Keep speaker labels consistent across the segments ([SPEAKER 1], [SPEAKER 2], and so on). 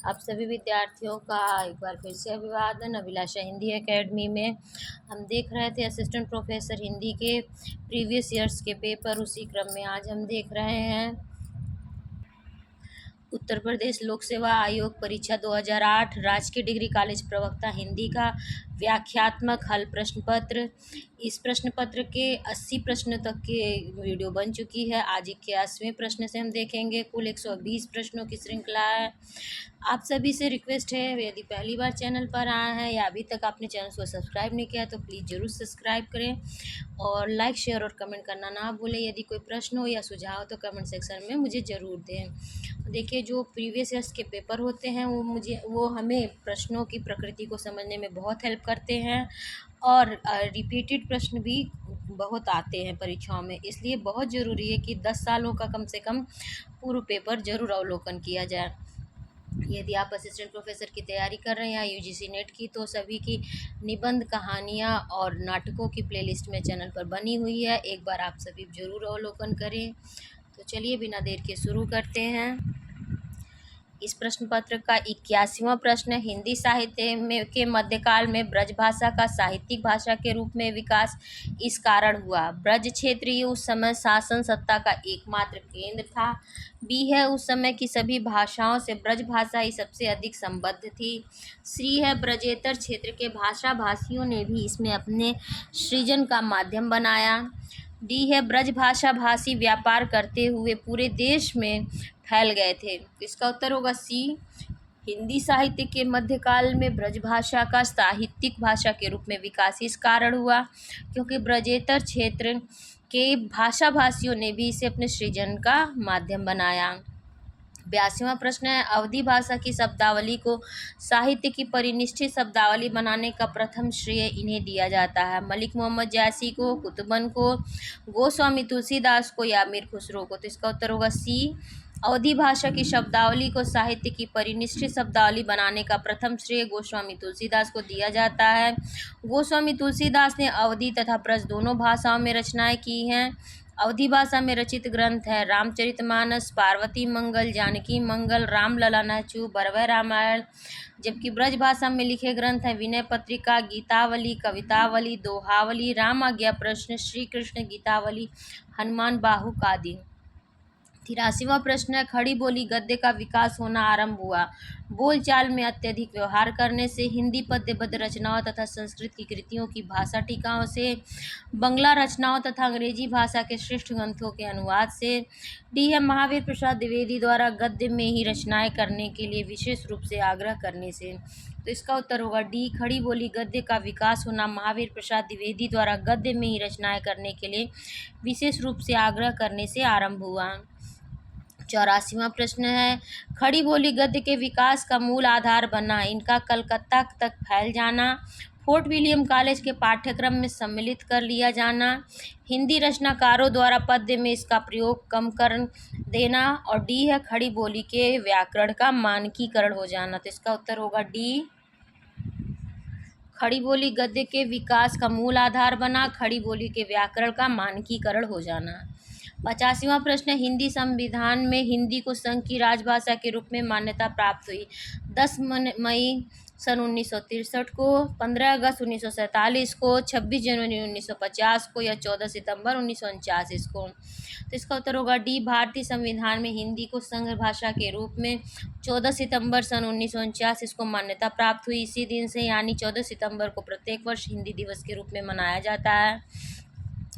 [SPEAKER 1] आप सभी विद्यार्थियों का एक बार फिर से अभिवादन। अभिलाषा हिंदी एकेडमी में हम देख रहे थे असिस्टेंट प्रोफेसर हिंदी के प्रीवियस ईयर्स के पेपर। उसी क्रम में आज हम देख रहे हैं उत्तर प्रदेश लोक सेवा आयोग परीक्षा 2008 राजकीय डिग्री कॉलेज प्रवक्ता हिंदी का व्याख्यात्मक हल प्रश्न पत्र। इस प्रश्न पत्र के 80 प्रश्न तक के वीडियो बन चुकी है। आज 81वें प्रश्न से हम देखेंगे। कुल 120 प्रश्नों की श्रृंखला है। आप सभी से रिक्वेस्ट है, यदि पहली बार चैनल पर आए हैं या अभी तक आपने चैनल को सब्सक्राइब नहीं किया तो प्लीज़ ज़रूर सब्सक्राइब करें और लाइक शेयर और कमेंट करना ना भूलें। यदि कोई प्रश्न हो या सुझाव हो तो कमेंट सेक्शन में मुझे ज़रूर दें। देखिए, जो प्रीवियस ईयर्स के पेपर होते हैं वो हमें प्रश्नों की प्रकृति को समझने में बहुत हेल्प करते हैं और रिपीटेड प्रश्न भी बहुत आते हैं परीक्षाओं में। इसलिए बहुत ज़रूरी है कि 10 सालों का कम से कम पूर्व पेपर ज़रूर अवलोकन किया जाए। यदि आप असिस्टेंट प्रोफेसर की तैयारी कर रहे हैं या यूजीसी नेट की, तो सभी की निबंध, कहानियाँ और नाटकों की प्लेलिस्ट में चैनल पर बनी हुई है। एक बार आप सभी ज़रूर अवलोकन करें। तो चलिए बिना देर के शुरू करते हैं। इस प्रश्न पत्र का 81वां प्रश्न, हिंदी साहित्य में के मध्यकाल में ब्रज भाषा का साहित्यिक भाषा के रूप में विकास इस कारण हुआ। ब्रज क्षेत्र ही उस समय शासन सत्ता का एकमात्र केंद्र था। बी है, उस समय की सभी भाषाओं से ब्रज भाषा ही सबसे अधिक संबद्ध थी। सी है, ब्रजेतर क्षेत्र के भाषा भाषियों ने भी इसमें अपने सृजन का माध्यम बनाया। डी है, ब्रज भाषा भाषी व्यापार करते हुए पूरे देश में फैल गए थे। इसका उत्तर होगा सी। हिंदी साहित्य के मध्यकाल में ब्रज भाषा का साहित्यिक भाषा के रूप में विकास इस कारण हुआ क्योंकि ब्रजेतर क्षेत्र के भाषा भाषियों ने भी इसे अपने सृजन का माध्यम बनाया। 82वां प्रश्न है, अवधी भाषा की शब्दावली को साहित्य की परिनिष्ठित शब्दावली बनाने का प्रथम श्रेय इन्हें दिया जाता है। मलिक मोहम्मद जैसी को, कुतुबन को, गोस्वामी तुलसीदास को या मीर खुसरो को। तो इसका उत्तर होगा सी। अवधी भाषा की शब्दावली को साहित्य की परिनिष्ठित शब्दावली बनाने का प्रथम श्रेय गोस्वामी तुलसीदास को दिया जाता है। गोस्वामी तुलसीदास ने अवधी तथा ब्रज दोनों भाषाओं में रचनाएं की हैं। अवधी भाषा में रचित ग्रंथ है रामचरितमानस, पार्वती मंगल, जानकी मंगल, रामलला नहचू, बरवै रामायण। जबकि ब्रज भाषा में लिखे ग्रंथ हैं विनय पत्रिका, गीतावली, कवितावली, दोहावली, राम आज्ञा प्रश्न, श्री कृष्ण गीतावली, हनुमान बाहुक आदि। 83वां प्रश्न है, खड़ी बोली गद्य का विकास होना आरंभ हुआ। बोलचाल में अत्यधिक व्यवहार करने से, हिंदी पद्यबद्ध रचनाओं तथा संस्कृत की कृतियों की भाषा टीकाओं से, बंगला रचनाओं तथा अंग्रेजी भाषा के श्रेष्ठ ग्रंथों के अनुवाद से। डी है, महावीर प्रसाद द्विवेदी द्वारा गद्य में ही रचनाएं करने के लिए विशेष रूप से आग्रह करने से। तो इसका उत्तर होगा डी। खड़ी बोली गद्य का विकास होना महावीर प्रसाद द्विवेदी द्वारा गद्य में ही रचनाएं करने के लिए विशेष रूप से आग्रह करने से आरंभ हुआ। 84वां प्रश्न है, खड़ी बोली गद्य के विकास का मूल आधार बना इनका कलकत्ता तक फैल जाना, फोर्ट विलियम कॉलेज के पाठ्यक्रम में सम्मिलित कर लिया जाना, हिंदी रचनाकारों द्वारा पद्य में इसका प्रयोग कम कर देना, और डी है, खड़ी बोली के व्याकरण का मानकीकरण हो जाना। तो इसका उत्तर होगा डी। खड़ी बोली गद्य के विकास का मूल आधार बना, खड़ी बोली के व्याकरण का मानकीकरण हो जाना। 85वां प्रश्न, हिंदी संविधान में हिंदी को संघ की राजभाषा के रूप में मान्यता प्राप्त हुई 10 मई सन 1963 को, 15 अगस्त 1947 को, 26 जनवरी 1950 को या 14 सितंबर 1949 को। तो इसका उत्तर होगा डी। भारतीय संविधान में हिंदी को संघ भाषा के रूप में 14 सितंबर सन 1949 को मान्यता प्राप्त हुई। इसी दिन से यानी 14 सितंबर को प्रत्येक वर्ष हिंदी दिवस के रूप में मनाया जाता है।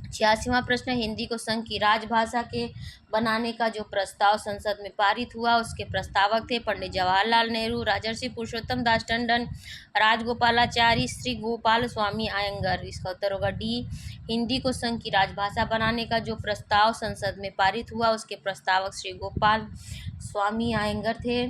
[SPEAKER 1] 86वां प्रश्न, हिंदी को संघ की राजभाषा के बनाने का जो प्रस्ताव संसद में पारित हुआ उसके प्रस्तावक थे पंडित जवाहरलाल नेहरू, राजर्षि पुरुषोत्तम दास टंडन, राजगोपालाचारी, श्री गोपाल स्वामी अयंगर। इसका उत्तर होगा डी। हिंदी को संघ की राजभाषा बनाने का जो प्रस्ताव संसद में पारित हुआ उसके प्रस्तावक श्री गोपाल स्वामी अयंगर थे।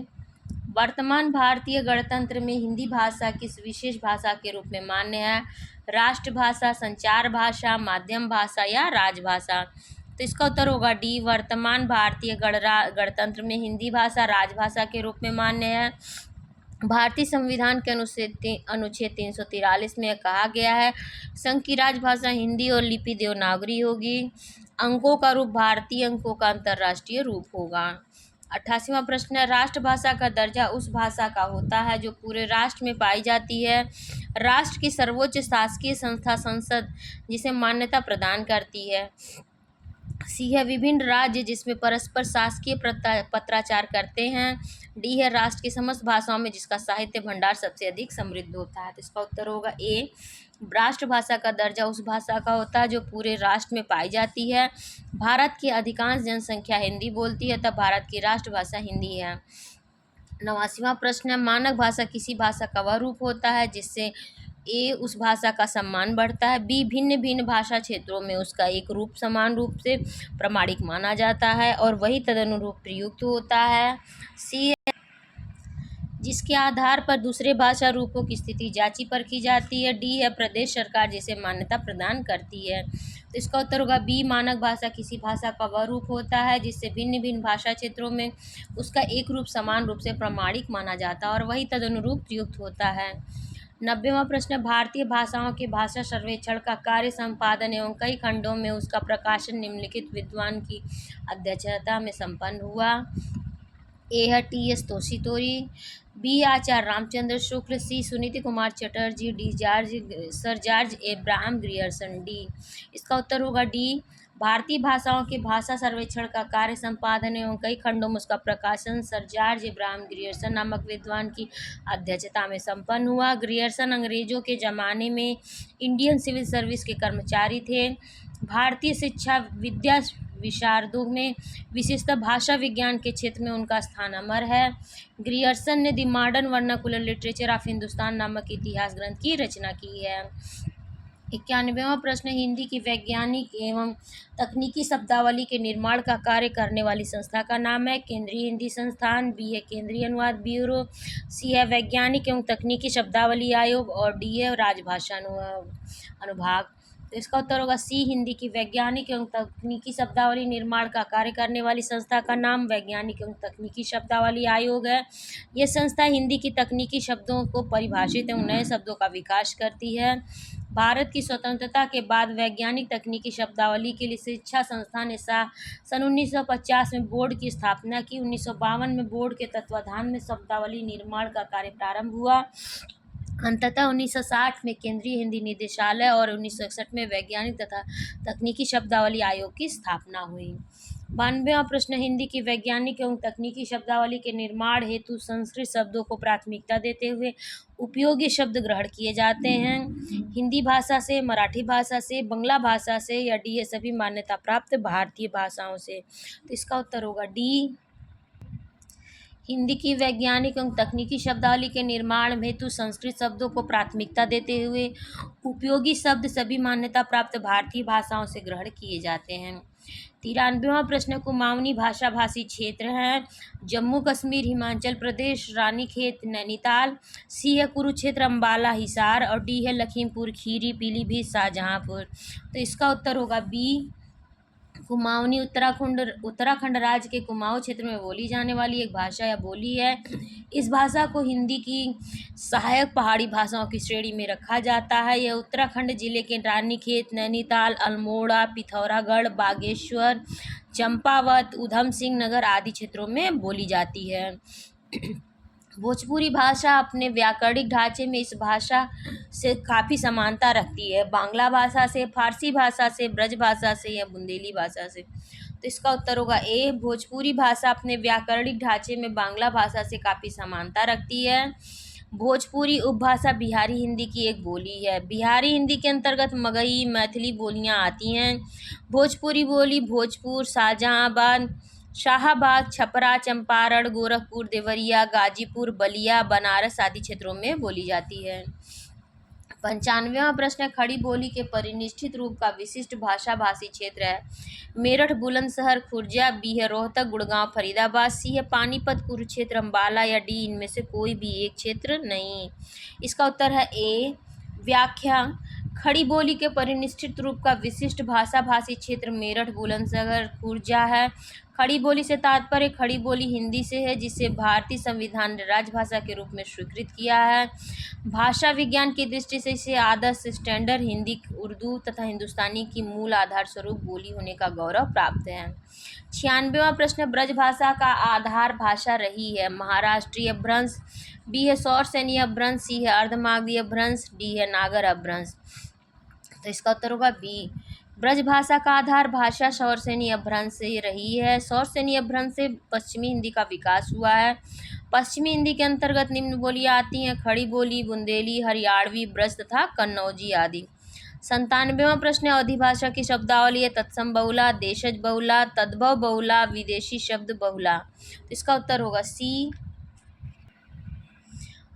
[SPEAKER 1] वर्तमान भारतीय गणतंत्र में हिंदी भाषा किस विशेष भाषा के रूप में मान्य है? राष्ट्रभाषा, संचार भाषा, माध्यम भाषा या राजभाषा। तो इसका उत्तर होगा डी। वर्तमान भारतीय गणतंत्र में हिंदी भाषा राजभाषा के रूप में मान्य है। भारतीय संविधान के अनुच्छेद 343 में कहा गया है, संघ की राजभाषा हिंदी और लिपि देवनागरी होगी। अंकों का रूप भारतीय अंकों का अंतर्राष्ट्रीय रूप होगा। 88वां प्रश्न है, राष्ट्रभाषा का दर्जा उस भाषा का होता है जो पूरे राष्ट्र में पाई जाती है। राष्ट्र की सर्वोच्च शासकीय संस्था संसद जिसे मान्यता प्रदान करती है। सी है विभिन्न राज्य जिसमें परस्पर शासकीय पत्राचार करते हैं। डी है राष्ट्र की समस्त भाषाओं में जिसका साहित्य भंडार सबसे अधिक समृद्ध होता है। तो इसका उत्तर होगा ए, राष्ट्रभाषा का दर्जा उस भाषा का होता है जो पूरे राष्ट्र में पाई जाती है। भारत की अधिकांश जनसंख्या हिंदी बोलती है, तब भारत की राष्ट्रभाषा हिंदी है। 89वां प्रश्न है, मानक भाषा किसी भाषा का वह रूप होता है जिससे ए उस भाषा का सम्मान बढ़ता है। बी भिन्न भिन्न भाषा क्षेत्रों में उसका एक रूप समान रूप से प्रामाणिक माना जाता है और वही तदनुरूप प्रयुक्त होता है। सी जिसके आधार पर दूसरे भाषा रूपों की स्थिति जांची परखी जाती है। डी है प्रदेश सरकार जिसे मान्यता प्रदान करती है। तो इसका उत्तर होगा बी, मानक भाषा किसी भाषा का वह रूप होता है जिससे भिन्न भिन्न भाषा क्षेत्रों में उसका एक रूप समान रूप से प्रामाणिक माना जाता है और वही तदनुरूप प्रयुक्त होता है। 90वां प्रश्न, भारतीय भाषाओं के भाषा सर्वेक्षण का कार्य संपादन एवं कई खंडों में उसका प्रकाशन निम्नलिखित विद्वान की अध्यक्षता में संपन्न हुआ। ए है टी.एस. तोशीतोरी, B Acharya Ramchandra Shukla, C Suniti Kumar Chatterji, D Sir George Abraham Grierson. D इसका उत्तर होगा डी, भारतीय भाषाओं के भाषा सर्वेक्षण का कार्य संपादन एवं कई खंडों में उसका प्रकाशन सर जॉर्ज एब्राहम ग्रियर्सन नामक विद्वान की अध्यक्षता में संपन्न हुआ। ग्रियर्सन अंग्रेजों के ज़माने में इंडियन सिविल सर्विस के कर्मचारी थे। भारतीय शिक्षा विद्या विशारदों में विशेषतः भाषा विज्ञान के क्षेत्र में उनका स्थान अमर है। ग्रियर्सन ने the modern vernacular literature of Hindustan नामक इतिहास ग्रंथ की रचना की है। 91वां प्रश्न, हिंदी की वैज्ञानिक एवं तकनीकी शब्दावली के निर्माण का कार्य करने वाली संस्था का नाम है। केंद्रीय हिंदी संस्थान, बी है केंद्रीय अनुवाद ब्यूरो, सी है वैज्ञानिक एवं तकनीकी शब्दावली आयोग और डी है राजभाषा अनुभाग। तो इसका उत्तर होगा सी, हिंदी की वैज्ञानिक एवं तकनीकी शब्दावली निर्माण का कार्य करने वाली संस्था का नाम वैज्ञानिक एवं तकनीकी शब्दावली आयोग है। यह संस्था हिंदी की तकनीकी शब्दों को परिभाषित एवं नए शब्दों का विकास करती है। भारत की स्वतंत्रता के बाद वैज्ञानिक तकनीकी शब्दावली के लिए शिक्षा संस्थान ने सन 1950 में बोर्ड की स्थापना की। 1952 में बोर्ड के तत्वाधान में शब्दावली निर्माण का कार्य प्रारंभ हुआ। अंततः 1960 में केंद्रीय हिंदी निदेशालय और 1961 में वैज्ञानिक तथा तकनीकी शब्दावली आयोग की स्थापना हुई। 92वां प्रश्न, हिंदी की वैज्ञानिक एवं तकनीकी शब्दावली के निर्माण हेतु संस्कृत शब्दों को प्राथमिकता देते हुए उपयोगी शब्द ग्रहण किए जाते हैं। हिंदी भाषा से, मराठी भाषा से, बंगला भाषा से या डी ये सभी मान्यता प्राप्त भारतीय भाषाओं से। तो इसका उत्तर होगा डी, हिंदी की वैज्ञानिक एवं तकनीकी शब्दावली के निर्माण हेतु संस्कृत शब्दों को प्राथमिकता देते हुए उपयोगी शब्द सभी मान्यता प्राप्त भारतीय भाषाओं से ग्रहण किए जाते हैं। 93वां प्रश्न, कुमाऊनी भाषा भाषी क्षेत्र हैं जम्मू कश्मीर, हिमाचल प्रदेश, रानीखेत, नैनीताल, सी है कुरुक्षेत्र, अम्बाला, हिसार और डी है लखीमपुर खीरी, पीलीभीत, शाहजहांपुर। तो इसका उत्तर होगा बी, कुमाऊनी उत्तराखंड राज्य के कुमाऊं क्षेत्र में बोली जाने वाली एक भाषा या बोली है। इस भाषा को हिंदी की सहायक पहाड़ी भाषाओं की श्रेणी में रखा जाता है। यह उत्तराखंड जिले के रानीखेत, नैनीताल, अल्मोड़ा, पिथौरागढ़, बागेश्वर, चंपावत, ऊधम सिंह नगर आदि क्षेत्रों में बोली जाती है। भोजपुरी भाषा अपने व्याकरणिक ढांचे में इस भाषा से काफ़ी समानता रखती है, बांग्ला भाषा से, फारसी भाषा से, ब्रज भाषा से या बुंदेली भाषा से। तो इसका उत्तर होगा ए, भोजपुरी भाषा अपने व्याकरणिक ढांचे में बांग्ला भाषा से काफ़ी समानता रखती है। भोजपुरी उपभाषा बिहारी हिंदी की एक बोली है। बिहारी हिंदी के अंतर्गत मगही, मैथिली बोलियां आती हैं। भोजपुरी बोली भोजपुर, शाहाबाद, छपरा, चंपारण, गोरखपुर, देवरिया, गाजीपुर, बलिया, बनारस आदि क्षेत्रों में बोली जाती है। 95वां प्रश्न, खड़ी बोली के परिनिष्ठित रूप का विशिष्ट भाषा भाषी क्षेत्र है। मेरठ, बुलंदशहर, खुर्जा, बी है रोहतक, गुड़गांव, फरीदाबाद, सी है पानीपत, कुरुक्षेत्र, अम्बाला या डी इनमें से कोई भी एक क्षेत्र नहीं। इसका उत्तर है ए, व्याख्या। खड़ी बोली के परिनिष्ठित रूप का विशिष्ट भाषा भाषी क्षेत्र मेरठ, बुलंदशहर, खुर्जा है। खड़ी बोली से तात्पर्य खड़ी बोली हिंदी से है, जिसे भारतीय संविधान ने राजभाषा के रूप में स्वीकृत किया है। भाषा विज्ञान की दृष्टि से इसे आदर्श स्टैंडर्ड हिंदी, उर्दू तथा हिंदुस्तानी की मूल आधार स्वरूप बोली होने का गौरव प्राप्त है। 96वां प्रश्न, ब्रजभाषा का आधार भाषा रही है। महाराष्ट्रीय अपभ्रंश, बी है सौरसेनी अपभ्रंश, सी है अर्धमागधी अपभ्रंश, डी है नागर अपभ्रंश। तो इसका उत्तर होगा बी। ब्रजभाषा का आधार भाषा सौरसेनी अपभ्रंश से रही है। सौरसेनी अपभ्रंश से पश्चिमी हिंदी का विकास हुआ है। पश्चिमी हिंदी के अंतर्गत निम्न बोलियां आती हैं: खड़ी बोली, बुंदेली, हरियाणवी, ब्रज तथा कन्नौजी आदि। 97वां प्रश्न, अवधी भाषा की शब्दावली है: तत्सम बहुला, देशज बहुला, तद्भव बहुला, विदेशी शब्द बहुला। तो इसका उत्तर होगा सी।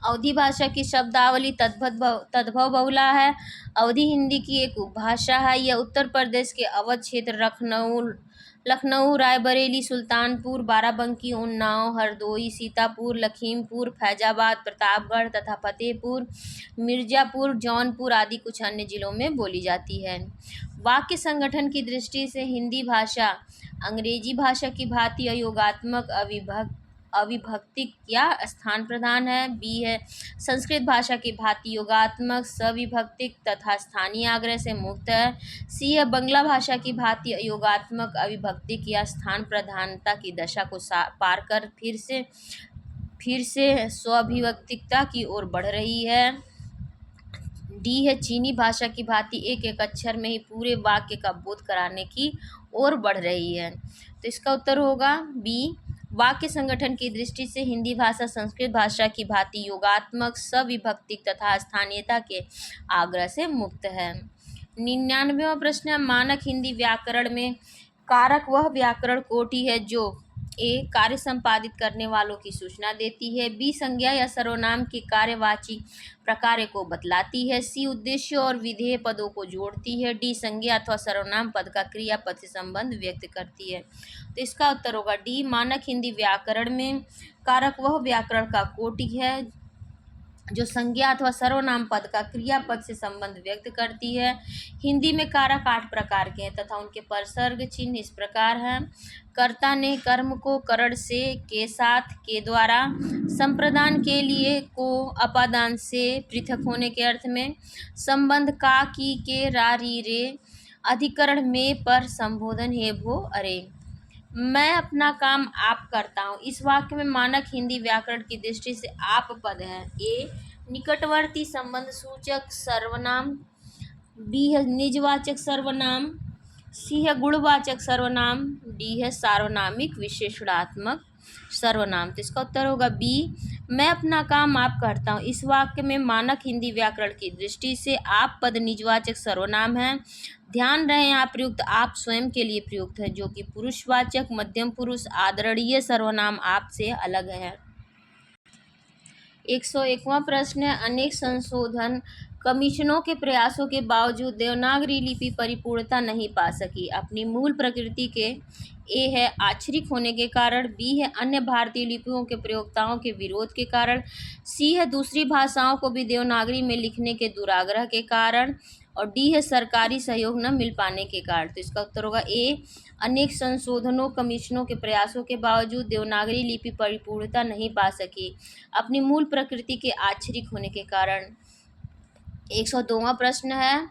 [SPEAKER 1] अवधी भाषा की शब्दावली तद्भव बहुला है। अवधी हिंदी की एक उपभाषा है। यह उत्तर प्रदेश के अवध क्षेत्र, लखनऊ, रायबरेली, सुल्तानपुर, बाराबंकी, उन्नाव, हरदोई, सीतापुर, लखीमपुर, फैजाबाद, प्रतापगढ़ तथा फतेहपुर, मिर्जापुर, जौनपुर आदि कुछ अन्य जिलों में बोली जाती है। वाक्य संगठन की दृष्टि से हिंदी भाषा अंग्रेजी भाषा की भांति अयोगात्मक, अविभक्तिक या स्थान प्रधान है। बी है संस्कृत भाषा की भांति योगात्मक, सविभक्तिक तथा स्थानीय आग्रह से मुक्त है। सी है बंगला भाषा की भांति योगात्मक, अविभक्तिक या स्थान प्रधानता की दशा को पार कर फिर से स्वाभिव्यक्तिकता की ओर बढ़ रही है। डी है चीनी भाषा की भांति एक एक अक्षर में ही पूरे वाक्य का बोध कराने की ओर बढ़ रही है। तो इसका उत्तर होगा बी। वाक्य संगठन की दृष्टि से हिंदी भाषा संस्कृत भाषा की भांति योगात्मक, सविभक्तिक तथा स्थानीयता के आग्रह से मुक्त है। 99वां प्रश्न है, मानक हिंदी व्याकरण में कारक वह व्याकरण कोटि है जो ए कार्य संपादित करने वालों की सूचना देती है, बी संज्ञा या सर्वनाम के कार्यवाची प्रकार को बतलाती है, सी उद्देश्य और विधेय पदों को जोड़ती है, डी संज्ञा अथवा सर्वनाम पद का क्रियापद से संबंध व्यक्त करती है। तो इसका उत्तर होगा डी। मानक हिंदी व्याकरण में कारक वह व्याकरण का कोटि है जो संज्ञा अथवा सर्वनाम पद का क्रियापद से संबंध व्यक्त करती है। हिंदी में कारक 8 प्रकार के हैं तथा उनके परसर्ग चिन्ह इस प्रकार हैं: कर्ता ने, कर्म को, करण से, के साथ, के द्वारा, संप्रदान के लिए, को, अपादान से, पृथक होने के अर्थ में, संबंध का, की, के, रा, री, रे, अधिकरण में, पर, संबोधन हे, भो, अरे। मैं अपना काम आप करता हूँ। इस वाक्य में मानक हिंदी व्याकरण की दृष्टि से आप पद है। ए निकटवर्ती संबंध सूचक सर्वनाम, बी है निजवाचक सर्वनाम, सी है गुणवाचक सर्वनाम, डी है सार्वनामिक विशेषणात्मक सर्वनाम। तो इसका उत्तर होगा बी। मैं अपना काम आप करता हूँ। इस वाक्य में मानक हिंदी व्याकरण की दृष्टि से आप पद निजवाचक सर्वनाम है। ध्यान रहे यहाँ प्रयुक्त आप स्वयं के लिए प्रयुक्त है, जो कि पुरुषवाचक मध्यम पुरुष आदरणीय सर्वनाम आप से अलग है। 101वां प्रश्न है, अनेक संशोधन कमीशनों के प्रयासों के बावजूद देवनागरी लिपि परिपूर्णता नहीं पा सकी। अपनी मूल प्रकृति के ए है आक्षरिक होने के कारण, बी है अन्य भारतीय लिपियों के प्रयोक्ताओं के विरोध के कारण, सी है दूसरी भाषाओं को भी देवनागरी में लिखने के दुराग्रह के कारण, और डी है सरकारी सहयोग न मिल पाने के कारण। तो इसका उत्तर होगा ए। अनेक संशोधनों कमीशनों के प्रयासों के बावजूद देवनागरी लिपि परिपूर्णता नहीं पा सकी अपनी मूल प्रकृति के आक्षरिक होने के कारण। 102वां प्रश्न है,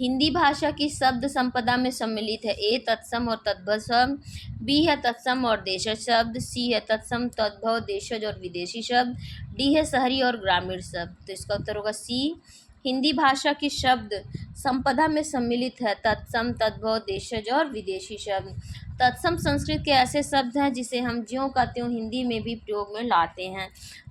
[SPEAKER 1] हिंदी भाषा की शब्द संपदा में सम्मिलित है ए तत्सम और तद्भव शब्द, बी है तत्सम और देशज शब्द, सी है तत्सम, तद्भव, देशज और विदेशी शब्द, डी है शहरी और ग्रामीण शब्द। तो इसका उत्तर होगा सी। हिंदी भाषा की शब्द संपदा में सम्मिलित है तत्सम, तद्भव, देशज और विदेशी शब्द। तत्सम संस्कृत के ऐसे शब्द हैं जिसे हम ज्यों का त्यों हिंदी में भी प्रयोग में लाते हैं।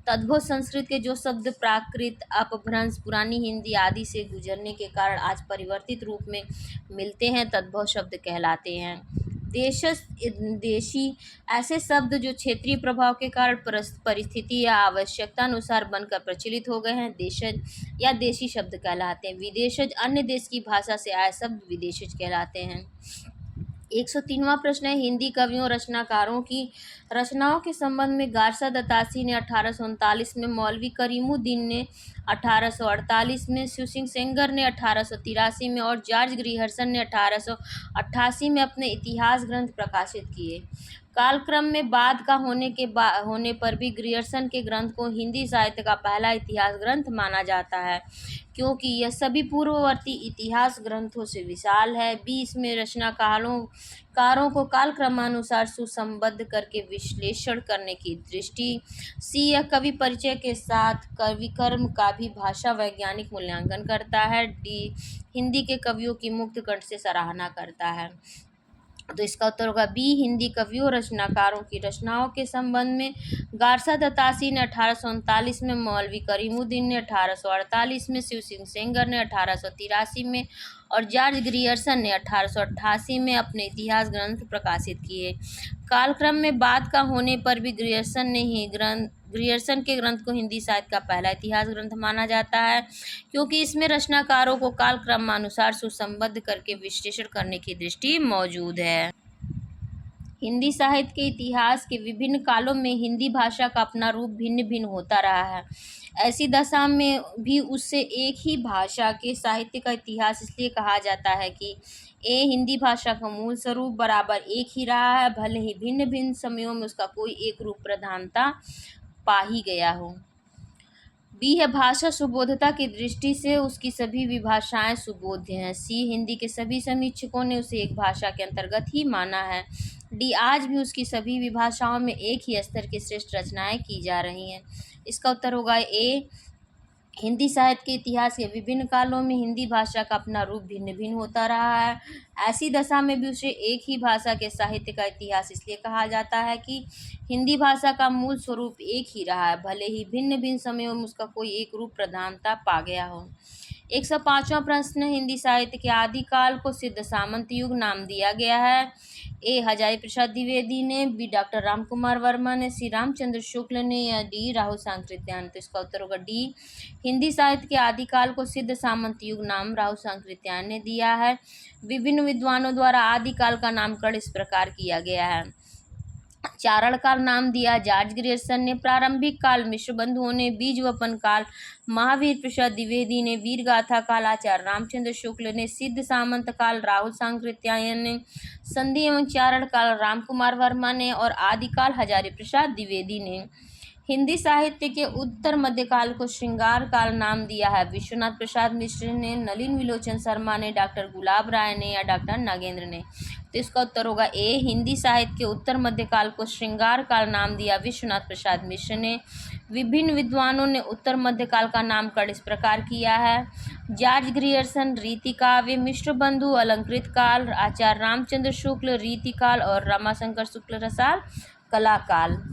[SPEAKER 1] तद्भव संस्कृत के जो शब्द प्राकृत, अपभ्रंश, पुरानी हिंदी आदि से गुजरने के कारण आज परिवर्तित रूप में मिलते हैं, तद्भव शब्द कहलाते हैं। देशी ऐसे शब्द जो क्षेत्रीय प्रभाव के कारण परिस्थिति या आवश्यकता अनुसार बनकर प्रचलित हो गए हैं, देशज या देशी शब्द कहलाते हैं। विदेशज अन्य देश की भाषा से आए शब्द विदेशज कहलाते हैं। 103वां प्रश्न है, हिंदी कवियों रचनाकारों की रचनाओं के संबंध में गारसा दत्तासी ने 1839 में, मौलवी करीमुद्दीन ने 1848 में, शिव सिंह सेंगर ने 1883 में और जॉर्ज ग्रीहर्सन ने 1888 में अपने इतिहास ग्रंथ प्रकाशित किए। कालक्रम में बाद का होने पर भी ग्रियर्सन के ग्रंथ को हिंदी साहित्य का पहला इतिहास ग्रंथ माना जाता है, क्योंकि यह सभी पूर्ववर्ती इतिहास ग्रंथों से विशाल है। बी, इसमें रचनाकारों को कालक्रमानुसार सुसंबद्ध करके विश्लेषण करने की दृष्टि। सी, यह कवि परिचय के साथ कविकर्म का भी भाषा वैज्ञानिक मूल्यांकन करता है। डी, हिंदी के कवियों की मुक्त कंठ से सराहना करता है। तो इसका उत्तर होगा बी, हिंदी कवियों और रचनाकारों की रचनाओं के संबंध में गारसा दत्तासी ने 1839 में, मौलवी करीमुद्दीन ने 1848 में, शिव सिंह सेंगर ने 1883 में और जॉर्ज ग्रियर्सन ने 1888 में अपने इतिहास ग्रंथ प्रकाशित किए। कालक्रम में बाद का होने पर भी ग्रियर्सन के ग्रंथ को हिंदी साहित्य का पहला इतिहास ग्रंथ माना जाता है, क्योंकि इसमें रचनाकारों को कालक्रमानुसार सुसंबद्ध करके विश्लेषण करने की दृष्टि मौजूद है। हिंदी साहित्य के इतिहास के विभिन्न कालों में हिंदी भाषा का अपना रूप भिन्न भिन्न होता रहा है। ऐसी दशा में भी उससे एक ही भाषा के साहित्य का इतिहास इसलिए कहा जाता है कि हिंदी भाषा का मूल स्वरूप बराबर एक ही रहा है, भले ही भिन्न भिन्न समयों में उसका कोई एक रूप प्रधानता पा ही गया हो। बी है, भाषा सुबोधता की दृष्टि से उसकी सभी विभाषाएं सुबोध्य हैं। सी, हिंदी के सभी समीक्षकों ने उसे एक भाषा के अंतर्गत ही माना है। डी, आज भी उसकी सभी विभाषाओं में एक ही स्तर की श्रेष्ठ रचनाएं की जा रही हैं। इसका उत्तर होगा ए, हिंदी साहित्य के इतिहास के विभिन्न कालों में हिंदी भाषा का अपना रूप भिन्न भिन्न होता रहा है। ऐसी दशा में भी उसे एक ही भाषा के साहित्य का इतिहास इसलिए कहा जाता है कि हिंदी भाषा का मूल स्वरूप एक ही रहा है, भले ही भिन्न भिन्न समयों में उसका कोई एक रूप प्रधानता पा गया हो। 105वां प्रश्न, हिंदी साहित्य के आदिकाल को सिद्ध सामंत युग नाम दिया गया है। ए, हजारी प्रसाद द्विवेदी ने, बी, डॉक्टर रामकुमार वर्मा ने, सी, रामचंद्र शुक्ल ने या डी, राहुल सांकृत्यायन ने। तो इसका उत्तर होगा डी, हिंदी साहित्य के आदिकाल को सिद्ध सामंत युग नाम राहुल सांकृत्यायन ने दिया है। विभिन्न विद्वानों द्वारा आदिकाल का नामकरण इस प्रकार किया गया है। चारण काल नाम दिया जॉर्ज ग्रियर्सन ने, प्रारंभिक काल मिश्र बंधुओं ने, बीजवपन काल महावीर प्रसाद द्विवेदी ने, वीर गाथा काल आचार्य रामचंद्र शुक्ल ने, सिद्ध सामंत काल राहुल सांकृत्यायन ने, संधि एवं चारण काल रामकुमार वर्मा ने और आदिकाल हजारी प्रसाद द्विवेदी ने। हिंदी साहित्य के उत्तर मध्यकाल को श्रृंगार काल नाम दिया है विश्वनाथ प्रसाद मिश्र ने, नलिन विलोचन शर्मा ने, डॉक्टर गुलाब राय ने या डॉक्टर नागेंद्र ने। तो इसका उत्तर होगा ए, हिंदी साहित्य के उत्तर मध्यकाल को श्रृंगार काल नाम दिया विश्वनाथ प्रसाद मिश्र ने। विभिन्न विद्वानों ने उत्तर मध्यकाल का नामकरण इस प्रकार किया है। जॉर्ज ग्रियर्सन रीति काव्य, मिश्र बंधु अलंकृत काल, आचार्य रामचंद्र शुक्ल रीति काल और रमाशंकर शुक्ल रसाल कला काल।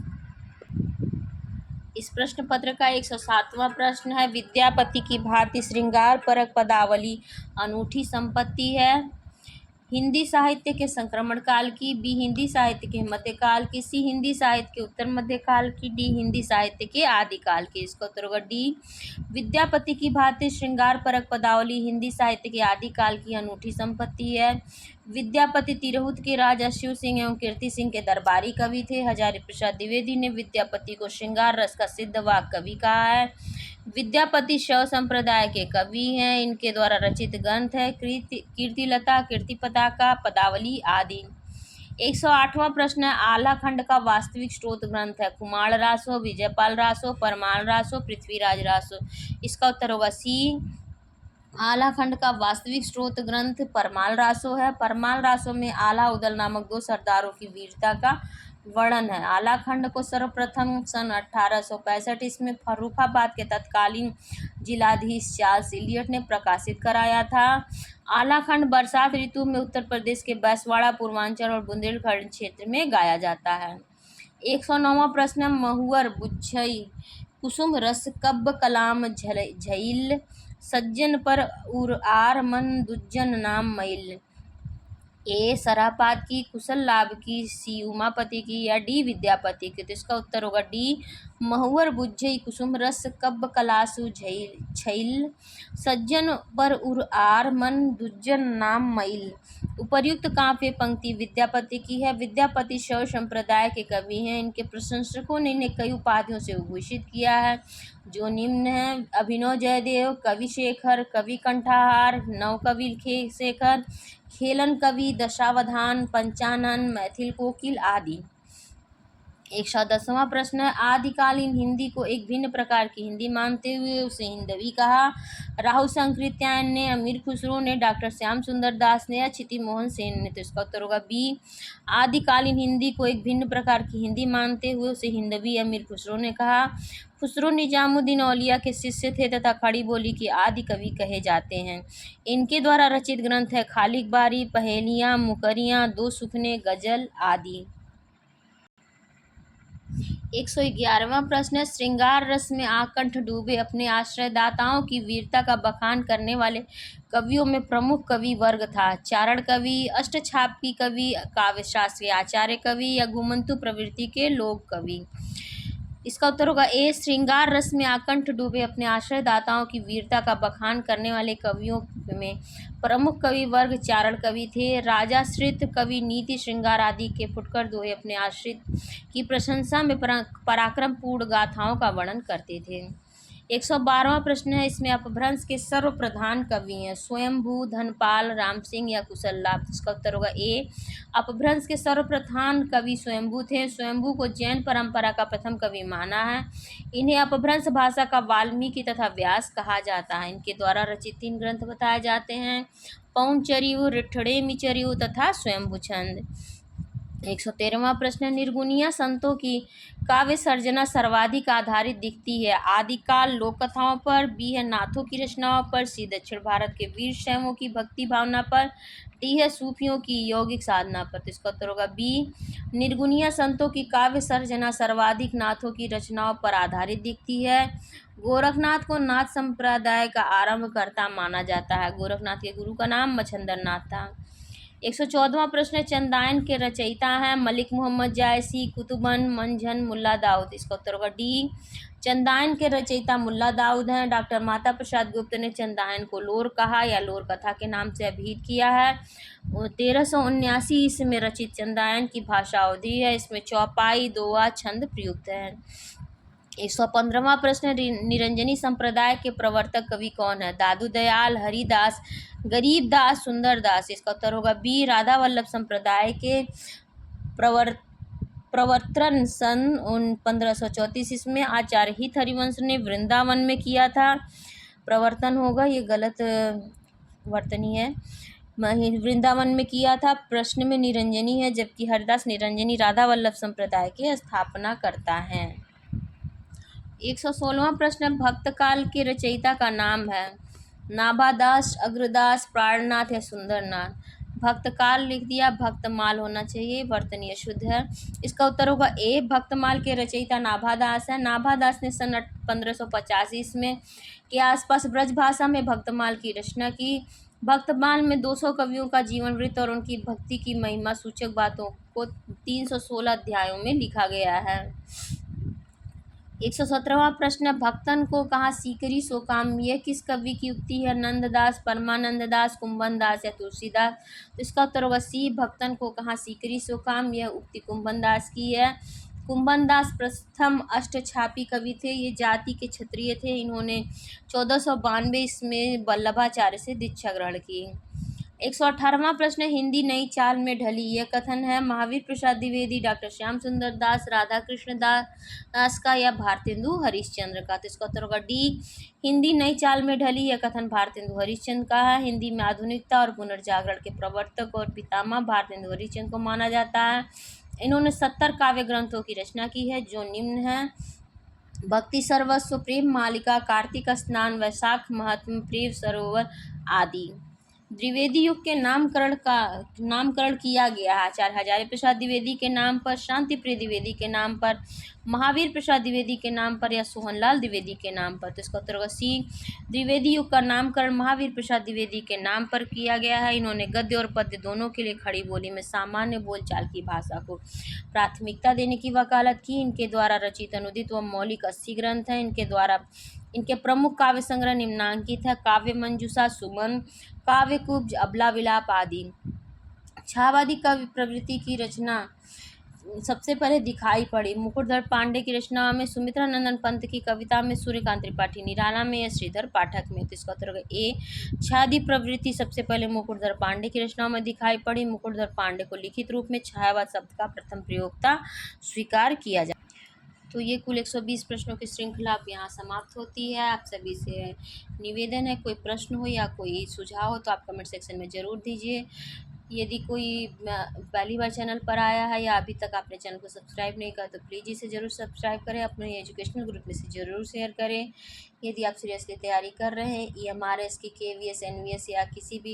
[SPEAKER 1] इस प्रश्न पत्र का 107वां प्रश्न है, विद्यापति की भांति श्रृंगार परक पदावली अनूठी संपत्ति है। हिंदी साहित्य के संक्रमण काल की, बी, हिंदी साहित्य के मध्यकाल की, सी, हिंदी साहित्य के उत्तर मध्यकाल की, डी, हिंदी साहित्य के आदिकाल की। इसका उत्तर होगा डी, विद्यापति की भांति श्रृंगार परक पदावली हिंदी साहित्य के आदिकाल की अनूठी संपत्ति है। विद्यापति तिरहुत के राजा शिव सिंह एवं कीर्ति सिंह के दरबारी कवि थे। हजारी प्रसाद द्विवेदी ने विद्यापति को श्रृंगार रस का सिद्ध वाक कवि कहा है। विद्यापति शैव संप्रदाय के कवि हैं। इनके द्वारा रचित ग्रंथ है कीर्तिलता, कीर्ति पताका, पदावली आदि। 108वां प्रश्न है, आला खंड का वास्तविक स्रोत ग्रंथ है कुमार रासो, विजयपाल रासो, परमाल रासो, पृथ्वीराज रासो। इसका उत्तर होगा सी, आला खंड का वास्तविक स्रोत ग्रंथ परमाल रासो है। परमाल रासो में आला उदल नामक 2 सरदारों की वीरता का वर्णन है। आला खंड को सर्वप्रथम सन 1865 ईस्वी में फर्रुखाबाद के तत्कालीन जिलाधीश चार्ल्स इलियट ने प्रकाशित कराया था। आला खंड बरसात ऋतु में उत्तर प्रदेश के बैसवाड़ा, पूर्वांचल और बुंदेलखंड क्षेत्र में गाया जाता है। 109वां प्रश्न, महुअर बुझई कुसुम रस कब्ब कलाम झइल, सज्जन पर उर आर मन दुज्जन नाम मैल। ए, सरापात की, कुशल लाभ की, सी, उमापति की या डी, विद्यापति की। तो इसका उत्तर होगा डी, महुअर बुझई कुसुम रस कब्ब कलासु झइल, सज्जन पर उर आर मन दुज्जन नाम मैल। उपर्युक्त काव्य पंक्ति विद्यापति की है। विद्यापति शैव संप्रदाय के कवि हैं। इनके प्रशंसकों ने इन्हें कई उपाधियों से विभूषित किया है, जो निम्न है: अभिनव जयदेव, कवि शेखर, कवि कंठाहार, नवकवि शेखर, खेलन कवि, दशावधान, पंचानन, मैथिल कोकिल आदि। 110वां प्रश्न है, आदिकालीन हिंदी को एक भिन्न प्रकार की हिंदी मानते हुए उसे हिंदवी कहा। राहु शंकरित्यायन ने, अमीर खुसरो ने, डॉक्टर श्याम सुंदर दास ने या क्षिति मोहन सेन ने। तो इसका उत्तर होगा बी। आदिकालीन हिंदी को एक भिन्न प्रकार की हिंदी मानते हुए उसे हिंदवी अमीर खुसरो ने कहा। खुसरो निजामुद्दीन औलिया के शिष्य थे तथा खड़ी बोली के आदि कवि कहे जाते हैं। इनके द्वारा रचित ग्रंथ है खालिक बारी, पहेलियाँ, मुकरियाँ, दो सुखने, गजल आदि। 111वां प्रश्न है, श्रृंगार रस में आकंठ डूबे अपने आश्रयदाताओं की वीरता का बखान करने वाले कवियों में प्रमुख कवि वर्ग था। चारण कवि, अष्टछापी कवि, काव्यशास्त्री आचार्य कवि या घुमंतु प्रवृत्ति के लोक कवि। इसका उत्तर होगा ए। श्रृंगार रस में आकंठ डूबे अपने आश्रयदाताओं की वीरता का बखान करने वाले कवियों में प्रमुख कवि वर्ग चारण कवि थे। राजाश्रित कवि नीति, श्रृंगार आदि के फुटकर दोहे अपने आश्रित की प्रशंसा में पराक्रमपूर्ण गाथाओं का वर्णन करते थे। 112वां प्रश्न है, इसमें अपभ्रंश के सर्वप्रधान कवि हैं स्वयंभू, धनपाल, राम सिंह या कुशललाभ। इसका उत्तर होगा ए। अपभ्रंश के सर्वप्रधान कवि स्वयंभू थे। स्वयंभू को जैन परंपरा का प्रथम कवि माना है। इन्हें अपभ्रंश भाषा का वाल्मीकि तथा व्यास कहा जाता है। इनके द्वारा रचित 3 ग्रंथ बताए जाते हैं, पौंचर्यु, रिठड़ेमिचर्यु तथा स्वयंभू छंद। 113वां प्रश्न, निर्गुणिया संतों की काव्य सर्जना सर्वाधिक आधारित दिखती है। आदिकाल लोक कथाओं पर, बी है नाथों की रचनाओं पर, सी दक्षिण भारत के वीर शैवों की भक्ति भावना पर, डी है सूफियों की यौगिक साधना पर। तो इसका उत्तर होगा बी। निर्गुणिया संतों की काव्य सर्जना सर्वाधिक नाथों की रचनाओं पर आधारित दिखती है। गोरखनाथ को नाथ संप्रदाय का आरंभकर्ता माना जाता है। गोरखनाथ के गुरु का नाम मच्छंदर नाथ था। 114वां प्रश्न, चंदायन के रचयिता हैं मलिक मोहम्मद जायसी, कुतुबन, मंझन, मुल्ला दाऊद। इसका उत्तर होगा डी। चंदायन के रचयिता मुल्ला दाऊद हैं। डॉक्टर माता प्रसाद गुप्त ने चंदायन को लोर कहा या लोर कथा के नाम से अभिहित किया है। 1379 ईस्वी में रचित चंदायन की भाषा अवधी है। इसमें चौपाई, दोहा, छंद प्रयुक्त हैं। 115वां प्रश्न, निरंजनी संप्रदाय के प्रवर्तक कवि कौन है? दादू दयाल, हरिदास, गरीबदास, सुंदरदास। इसका उत्तर होगा बी। राधा वल्लभ संप्रदाय के प्रवर्तन सन 1534 ईस्वी में आचार्य हित हरिवंश ने वृंदावन में किया था। प्रवर्तन होगा, ये गलत वर्तनी है, वृंदावन में किया था। प्रश्न में निरंजनी है, जबकि हरिदास निरंजनी राधा वल्लभ संप्रदाय के स्थापना करता है। 116वां प्रश्न, भक्तकाल के रचयिता का नाम है नाभादास, अग्रदास, प्राणनाथ या सुंदरनाथ। भक्तकाल लिख दिया, भक्तमाल होना चाहिए, वर्तनीय शुद्ध है। इसका उत्तर होगा ए। भक्तमाल के रचयिता नाभादास है। नाभादास ने सन 1550 ईस्वी के आसपास ब्रज भाषा में भक्तमाल की रचना की। भक्तमाल में 200 कवियों का जीवन वृत्त और उनकी भक्ति की महिमा सूचक बातों को 316 अध्यायों में लिखा गया है। 117वां प्रश्न, भक्तन को कहाँ सीकरी सो काम, यह किस कवि की उक्ति है? नंददास, परमानंद दास, कुंभन दास या तुलसीदास। तो इसका उत्तर होगा सी। भक्तन को कहाँ सीकरी सो काम, यह उक्ति कुंभन दास की है। कुंभन दास प्रथम अष्टछापी कवि थे। ये जाति के क्षत्रिय थे। इन्होंने 1492 में वल्लभाचार्य से दीक्षा ग्रहण की। 118वां प्रश्न, हिंदी नई चाल में ढली, यह कथन है महावीर प्रसाद द्विवेदी, डॉक्टर श्याम सुंदर दास, राधा कृष्ण दास का या भारतेंदु हरिश्चंद्र का। तो इसका उत्तर होगा डी। हिंदी नई चाल में ढली, यह कथन भारतेंदु हरिश्चंद्र का है। हिंदी में आधुनिकता और पुनर्जागरण के प्रवर्तक और पितामह भारतेंदु हरिश्चंद्र को माना जाता है। इन्होंने 70 काव्य ग्रंथों की रचना की है, जो निम्न है: भक्ति सर्वस्व, प्रेम मालिका, कार्तिक स्नान, वैशाख महात्म, प्रेम सरोवर आदि। द्विवेदी युग के नामकरण किया गया है आचार्य हजारी प्रसाद द्विवेदी के नाम पर, शांति प्रिय द्विवेदी के नाम पर, महावीर प्रसाद द्विवेदी के नाम पर या सोहनलाल द्विवेदी के नाम पर। तो इसका उत्तर होगा सी। द्विवेदी युग का नामकरण महावीर प्रसाद द्विवेदी के नाम पर किया गया है। इन्होंने गद्य और पद्य दोनों के लिए खड़ी बोली में सामान्य बोलचाल की भाषा को प्राथमिकता देने की वकालत की। इनके द्वारा रचित अनुदित व मौलिक 80 ग्रंथ हैं। इनके प्रमुख काव्य संग्रह निम्नांकित है: काव्य मंजूषा, सुमन, काव्य कुब्ज, अबला विलाप आदि। छावादी कवि प्रवृत्ति की रचना सबसे पहले दिखाई पड़ी। मुकुटधर पांडे की रचना में, सुमित्रा नंदन पंत की कविता में, सूर्यकांत त्रिपाठी निराला में या श्रीधर पाठक में। तो इसका उत्तर होगा ए, छायादी प्रवृत्ति सबसे पहले मुकुटधर पांडे की रचनाओं में दिखाई पड़ी। मुकुटधर पांडे को लिखित रूप में छायावाद शब्द का प्रथम प्रयोक्ता स्वीकार किया जाए। तो ये कुल 120 प्रश्नों की श्रृंखला अब यहाँ समाप्त होती है। आप सभी से निवेदन है, कोई प्रश्न हो या कोई सुझाव हो तो आप कमेंट सेक्शन में ज़रूर दीजिए। यदि कोई पहली बार चैनल पर आया है या अभी तक आपने चैनल को सब्सक्राइब नहीं किया तो प्लीज़ इसे ज़रूर सब्सक्राइब करें, अपने एजुकेशनल ग्रुप में से ज़रूर शेयर करें। यदि आप सीरियसली तैयारी कर रहे हैं EMRS की, KVS, NVS या किसी भी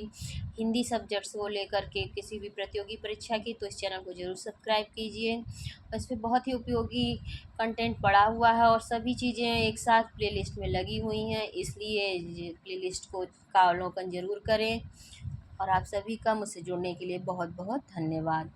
[SPEAKER 1] हिंदी सब्जेक्ट्स को लेकर के किसी भी प्रतियोगी परीक्षा की, तो इस चैनल को ज़रूर सब्सक्राइब कीजिए। और इस पर बहुत ही उपयोगी कंटेंट पड़ा हुआ है और सभी चीज़ें एक साथ प्लेलिस्ट में लगी हुई हैं, इसलिए प्लेलिस्ट का अवलोकन ज़रूर करें। और आप सभी का मुझसे जुड़ने के लिए बहुत बहुत धन्यवाद।